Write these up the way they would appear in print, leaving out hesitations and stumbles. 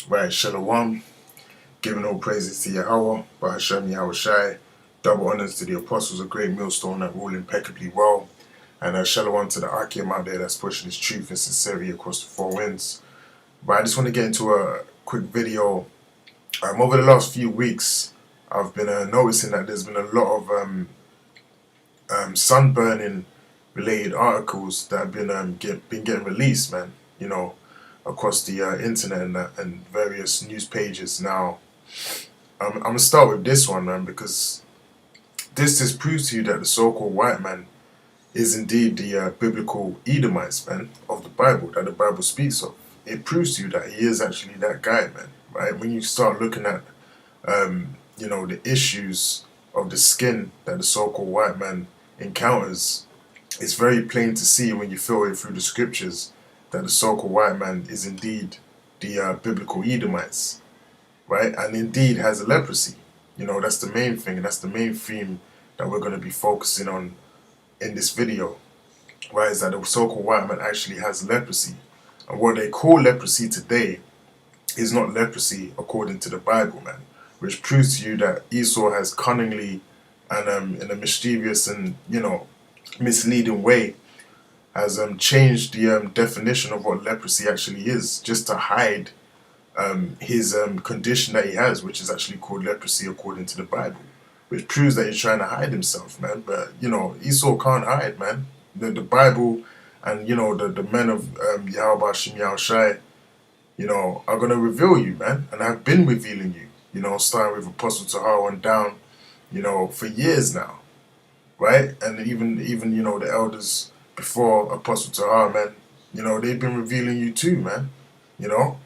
Right, Shalom, giving all praises to Yahweh, Bahashem Yahushai, double honors to the apostles of GreatMillStone that rule impeccably well, and Shalom to the Akim out there that's pushing his truth and sincerity across the four winds. But I just want to get into a quick video. Over the last few weeks, I've been noticing that there's been a lot of sunburning related articles that have been getting released, man. You know, across the internet and various news pages. Now, I'm gonna start with this one, man, because this just proves to you that the so-called white man is indeed the biblical Edomites, man, of the Bible that the Bible speaks of. It proves to you that he is actually that guy, man. Right? When you start looking at, you know, the issues of the skin that the so-called white man encounters, it's very plain to see when you filter it through the scriptures that the so-called white man is indeed the biblical Edomites, right? And indeed has a leprosy. You know, that's the main thing, and that's the main theme that we're going to be focusing on in this video, right? Is that the so-called white man actually has leprosy. And what they call leprosy today is not leprosy according to the Bible, man, which proves to you that Esau has cunningly and in a mischievous and, you know, misleading way has changed the definition of what leprosy actually is, just to hide his condition that he has, which is actually called leprosy according to the Bible, which proves that he's trying to hide himself, man. But, you know, Esau can't hide, man. The Bible and, you know, the men of Yahweh Shem Yahushai, you know, are going to reveal you, man, and have been revealing you, you know, starting with Apostle Tahar on down, you know, for years now, right? And even you know, the elders before Apostle Tahar, man, you know, they've been revealing you too, man. You know,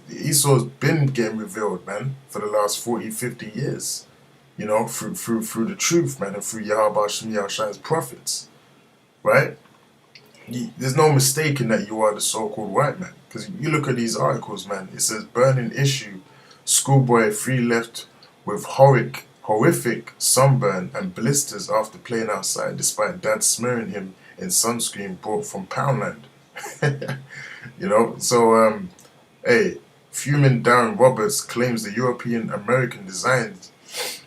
Esau's been getting revealed, man, for the last 40, 50 years, you know, through the truth, man, and through Yahweh Shem Yahushai's prophets, right? There's no mistaking that you are the so-called white man, because you look at these articles, man, it says burning issue, schoolboy 3 left with horrific sunburn and blisters after playing outside despite dad smearing him in sunscreen bought from Poundland. You know, so hey, fuming Darren Roberts claims the European American designed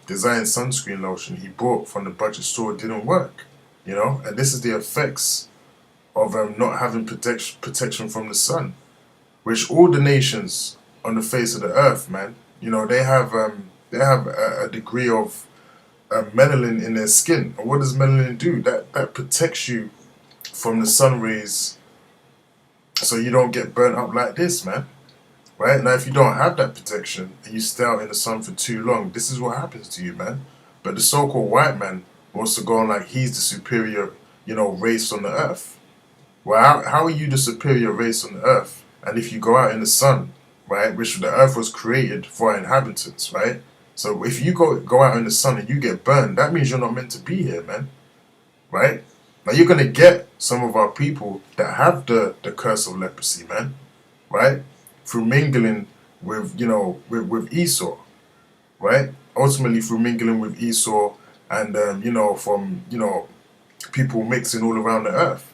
sunscreen lotion he bought from the budget store didn't work. You know, and this is the effects of not having protection from the sun, which all the nations on the face of the earth, man, you know, they have a degree of melanin in their skin. And what does melanin do? That protects you from the sun rays, so you don't get burnt up like this, man. Right? Now, if you don't have that protection and you stay out in the sun for too long, this is what happens to you, man. But the so-called white man wants to go on like he's the superior, you know, race on the earth. Well, how are you the superior race on the earth? And if you go out in the sun, right, which the earth was created for our inhabitants, right? So if you go out in the sun and you get burned, that means you're not meant to be here, man. Right? Now you're going to get some of our people that have the curse of leprosy, man. Right? Through mingling with, you know, with Esau. Right? Ultimately through mingling with Esau and, you know, from, you know, people mixing all around the earth.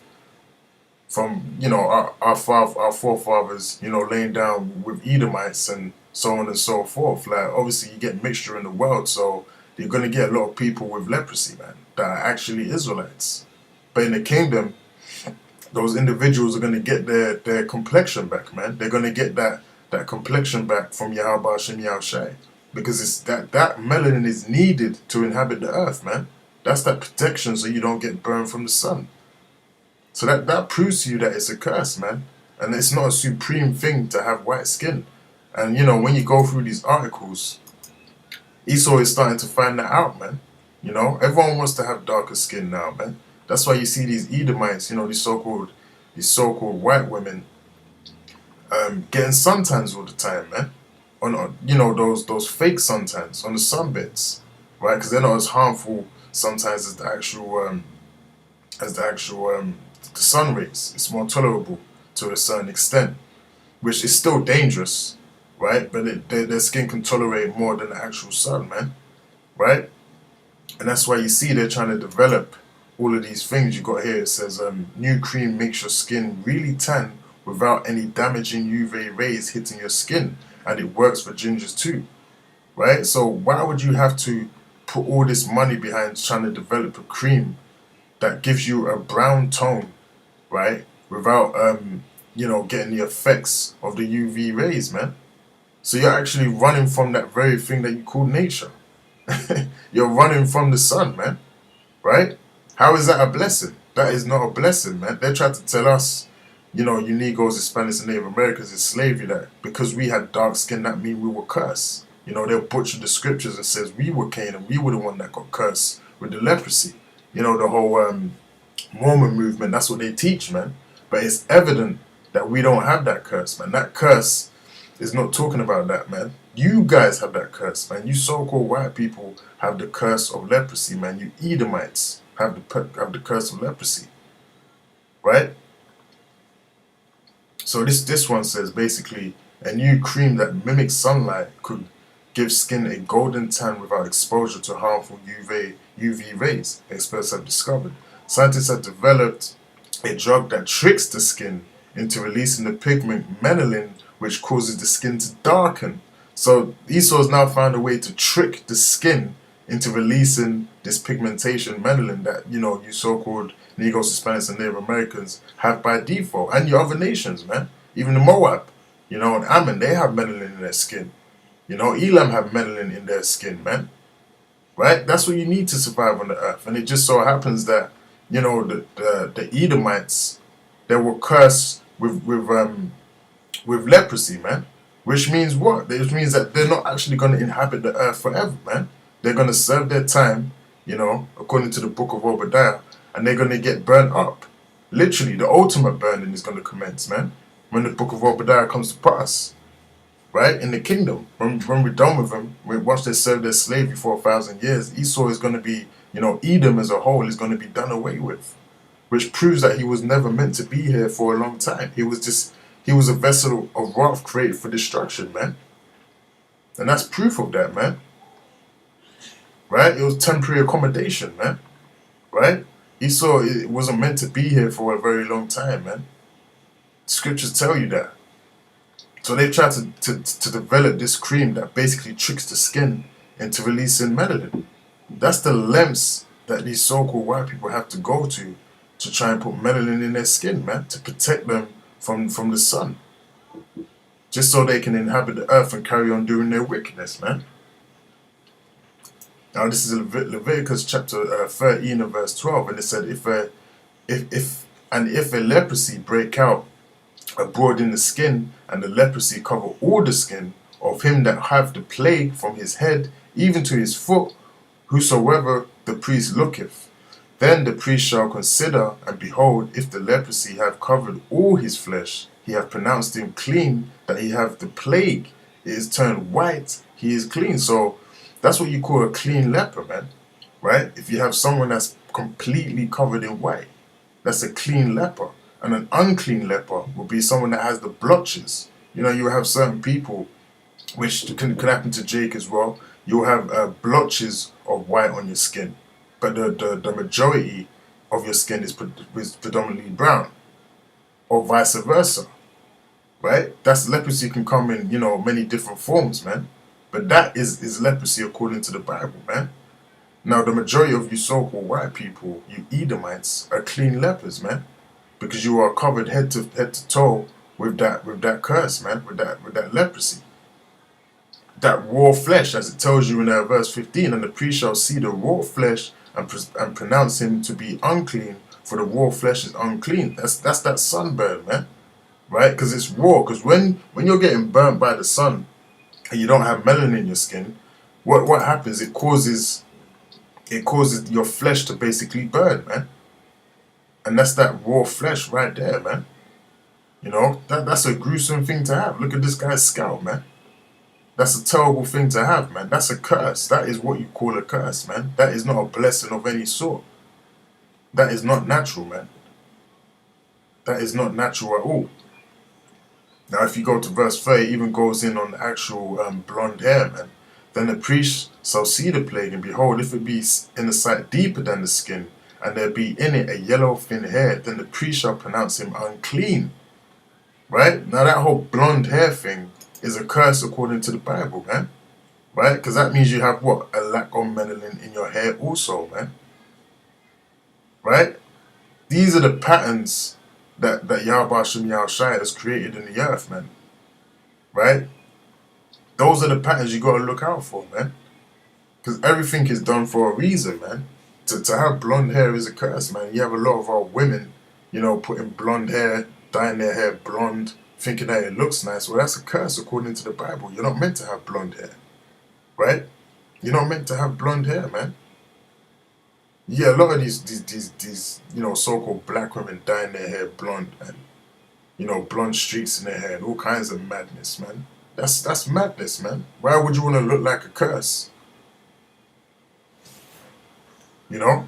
From, you know, our forefathers, you know, laying down with Edomites and so on and so forth. Like, obviously you get mixture in the world, so you're going to get a lot of people with leprosy, man, that are actually Israelites. But in the kingdom, those individuals are going to get their complexion back, man. They're going to get that complexion back from Yahweh Shem Yahushai, because it's that melanin is needed to inhabit the earth, man. That's that protection so you don't get burned from the sun. So that proves to you that it's a curse, man. And it's not a supreme thing to have white skin. And, you know, when you go through these articles, Esau is starting to find that out, man. You know, everyone wants to have darker skin now, man. That's why you see these Edomites, you know, these so-called white women getting suntans all the time, man. On, you know, those fake suntans on the sunbeds, right? Because they're not as harmful sometimes as the actual the sun rays. It's more tolerable to a certain extent, which is still dangerous, right? But their skin can tolerate more than the actual sun, man, right? And that's why you see they're trying to develop all of these things. You got here, it says new cream makes your skin really tan without any damaging UV rays hitting your skin. and it works for gingers too, right? So why would you have to put all this money behind trying to develop a cream that gives you a brown tone, right, without you know, getting the effects of the UV rays, man? So you're actually running from that very thing that you call nature. You're running from the sun, man, right? How is that a blessing? That is not a blessing, man. They tried to tell us, you know, you Negroes, Hispanics, and Native Americans is slavery, that because we had dark skin, that mean we were cursed. You know, they'll butcher the scriptures and says we were Cain and we were the one that got cursed with the leprosy. You know, the whole Mormon movement, that's what they teach, man. But it's evident that we don't have that curse, man. That curse is not talking about that, man. You guys have that curse, man. You so-called white people have the curse of leprosy, man. You Edomites have the curse of leprosy, right? So this one says basically a new cream that mimics sunlight could give skin a golden tan without exposure to harmful UV rays, experts have discovered. Scientists have developed a drug that tricks the skin into releasing the pigment melanin, which causes the skin to darken. So Esau has now found a way to trick the skin into releasing this pigmentation melanin that, you know, you so-called Negroes, Hispanics, and Native Americans have by default, and your other nations, man. Even the Moab, you know, and Ammon, they have melanin in their skin. You know, Elam have melanin in their skin, man. Right? That's what you need to survive on the earth. And it just so happens that, you know, the Edomites, they were cursed with leprosy, man. Which means what? It means that they're not actually going to inhabit the earth forever, man. They're going to serve their time, you know, according to the book of Obadiah, and they're going to get burnt up. Literally, the ultimate burning is going to commence, man, when the book of Obadiah comes to pass, right? In the kingdom, when we're done with them, once they serve their slavery for 1,000 years, Esau is going to be, you know, Edom as a whole is going to be done away with, which proves that he was never meant to be here for a long time. He was a vessel of wrath created for destruction, man. And that's proof of that, man. Right? It was temporary accommodation, man. Right? Esau wasn't meant to be here for a very long time, man. Scriptures tell you that. So they tried to develop this cream that basically tricks the skin into releasing melanin. That's the lengths that these so-called white people have to go to try and put melanin in their skin, man, to protect them from the sun, just so they can inhabit the earth and carry on doing their wickedness, man. Now this is Leviticus chapter 13 and verse 12, and it said, if a leprosy break out abroad in the skin, and the leprosy cover all the skin of him that have the plague from his head even to his foot, whosoever the priest looketh, then the priest shall consider, and behold, if the leprosy have covered all his flesh, he hath pronounced him clean, that he have the plague, it is turned white, he is clean. So that's what you call a clean leper, man, right? If you have someone that's completely covered in white, that's a clean leper. And an unclean leper will be someone that has the blotches. You know, you have certain people, which can happen to Jake as well, you'll have blotches of white on your skin. But the majority of your skin is predominantly brown, or vice versa, right? That's leprosy can come in, you know, many different forms, man. But that is leprosy according to the Bible, man. Now, the majority of you so-called white people, you Edomites, are clean lepers, man, because you are covered head to toe with that curse, man, with that leprosy. That raw flesh, as it tells you in verse 15, and the priest shall see the raw flesh and pronounce him to be unclean, for the raw flesh is unclean. That's that sunburn, man, right? Because it's raw. Because when you're getting burnt by the sun and you don't have melanin in your skin, what happens? It causes your flesh to basically burn, man. And that's that raw flesh right there, man. You know, that's a gruesome thing to have. Look at this guy's scalp, man. That's a terrible thing to have, man. That's a curse. That is what you call a curse, man. That is not a blessing of any sort. That is not natural, man. That is not natural at all. Now, if you go to verse 30, it even goes in on the actual blonde hair, man. Then the priest shall see the plague, and behold, if it be in the sight deeper than the skin, and there be in it a yellow thin hair, then the priest shall pronounce him unclean. Right? Now that whole blonde hair thing is a curse according to the Bible, man. Right? Because that means you have what? A lack of melanin in your hair also, man. Right? These are the patterns that Yahweh Shem Yahushai has created in the earth, man. Right? Those are the patterns you got to look out for, man. Because everything is done for a reason, man. To have blonde hair is a curse, man. You have a lot of our women, you know, putting blonde hair, dyeing their hair blonde, thinking that it looks nice. Well, that's a curse according to the Bible. You're not meant to have blonde hair. Right? You're not meant to have blonde hair, man. Yeah, a lot of these you know, so-called black women dyeing their hair blonde and, you know, blonde streaks in their hair and all kinds of madness, man. That's madness, man. Why would you want to look like a curse? You know?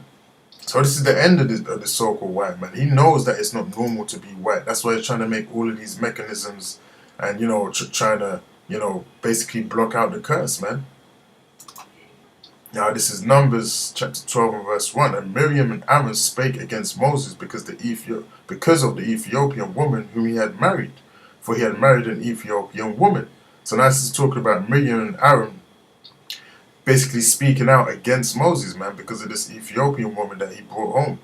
So this is the end of the so-called white man. He knows that it's not normal to be white. That's why he's trying to make all of these mechanisms and, you know, trying to, you know, basically block out the curse, man. Now this is Numbers chapter 12 and verse 1. And Miriam and Aaron spake against Moses because of the Ethiopian woman whom he had married. For he had married an Ethiopian woman. So now this is talking about Miriam and Aaron basically speaking out against Moses, man, because of this Ethiopian woman that he brought home.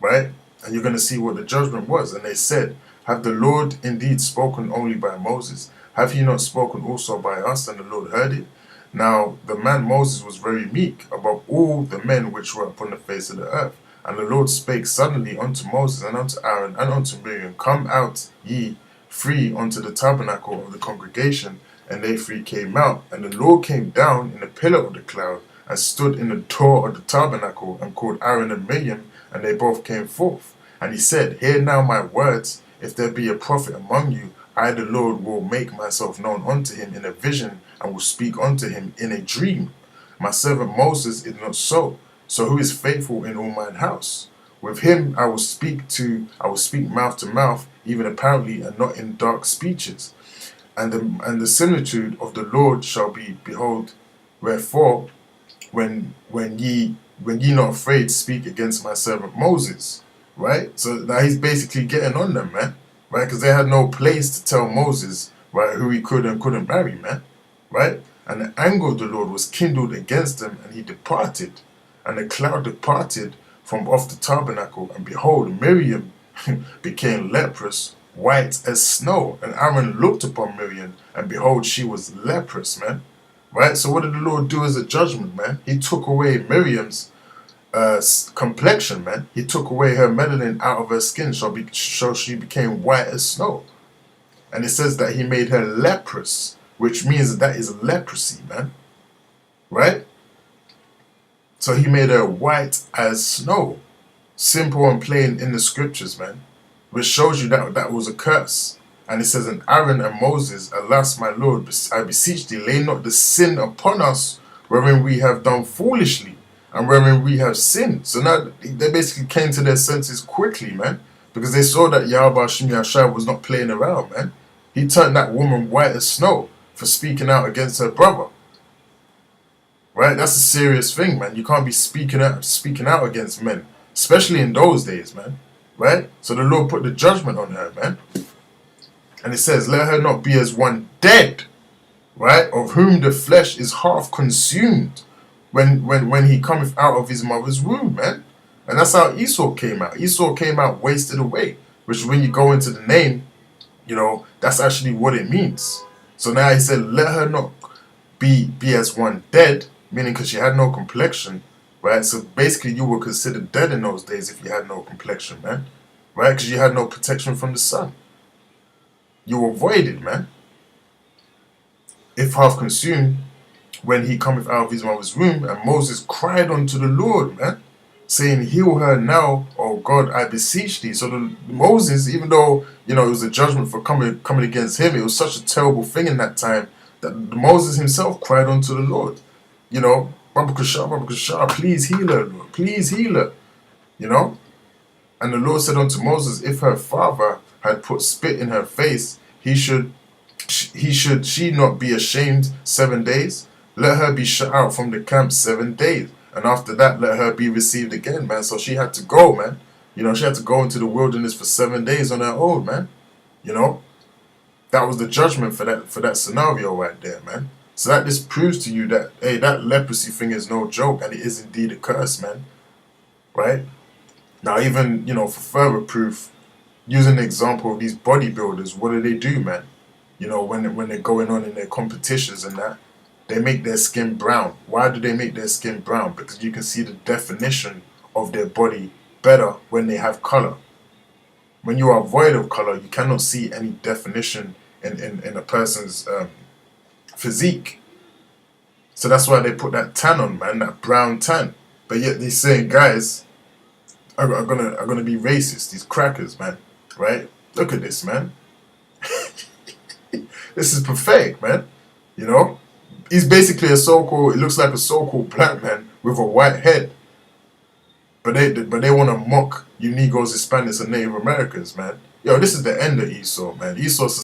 Right? And you're going to see what the judgment was. And they said, have the Lord indeed spoken only by Moses? Have he not spoken also by us? And the Lord heard it. Now the man Moses was very meek above all the men which were upon the face of the earth. And the Lord spake suddenly unto Moses and unto Aaron and unto Miriam, come out ye three unto the tabernacle of the congregation. And they three came out. And the Lord came down in a pillar of the cloud and stood in the door of the tabernacle and called Aaron and Miriam, and they both came forth. And he said, hear now my words. If there be a prophet among you, I the Lord will make myself known unto him in a vision, and will speak unto him in a dream. My servant Moses is not so. So who is faithful in all mine house? With him I will speak mouth to mouth, even apparently, and not in dark speeches. And the similitude of the Lord shall be, behold, wherefore, when ye not afraid, speak against my servant Moses. Right? So now he's basically getting on them, man. Right? Because they had no place to tell Moses, right, who he could and couldn't marry, man. Right? And the anger of the Lord was kindled against him, and he departed. And the cloud departed from off the tabernacle, and behold, Miriam became leprous, white as snow. And Aaron looked upon Miriam, and behold, she was leprous, man. Right? So what did the Lord do as a judgment, man? He took away Miriam's complexion, man. He took away her melanin out of her skin, so she became white as snow. And it says that he made her leprous, which means that is leprosy, man. Right? So he made her white as snow. Simple and plain in the scriptures, man. Which shows you that that was a curse. And it says, and Aaron and Moses, alas, my Lord, I beseech thee, lay not the sin upon us, wherein we have done foolishly, and wherein we have sinned. So now they basically came to their senses quickly, man. Because they saw that Yahweh Shem Yahushai was not playing around, man. He turned that woman white as snow for speaking out against her brother. Right? That's a serious thing, man. You can't be speaking out against men, especially in those days, man. Right? So the Lord put the judgment on her, man. And it says, let her not be as one dead, right? Of whom the flesh is half consumed when he cometh out of his mother's womb, man. And that's how Esau came out. Esau came out wasted away, which when you go into the name, you know, that's actually what it means. So now he said, let her not be as one dead, meaning because she had no complexion, right? So basically you were considered dead in those days if you had no complexion, man, right? Because you had no protection from the sun. You were voided, man. If half consumed, when he cometh out of his mother's womb, and Moses cried unto the Lord, man, saying, heal her now, O God, I beseech thee. So Moses, even though, you know, it was a judgment for coming against him, it was such a terrible thing in that time that Moses himself cried unto the Lord. You know, Baba Kusha, please heal her, Lord. Please heal her. You know? And the Lord said unto Moses, if her father had put spit in her face, she not be ashamed 7 days? Let her be shut out from the camp 7 days. And after that, let her be received again, man. So she had to go, man. You know, she had to go into the wilderness for 7 days on her own, man. You know? That was the judgment for that scenario right there, man. So that just proves to you that, hey, that leprosy thing is no joke, and it is indeed a curse, man. Right? Now, even, you know, for further proof, using the example of these bodybuilders, what do, man? You know, when they're going on in their competitions and that, they make their skin brown. Why do they make their skin brown? Because you can see the definition of their body better when they have color. When you are void of color, you cannot see any definition in a person's physique. So that's why they put that tan on, man, that brown tan. But yet these same guys are gonna be racist, these crackers, man. Right? Look at this, man. This is pathetic, man. You know? He's basically a so-called, it looks like a so-called black man with a white head. But they want to mock you Negroes, Hispanics, and Native Americans, man. Yo, this is the end of Esau, man. Esau's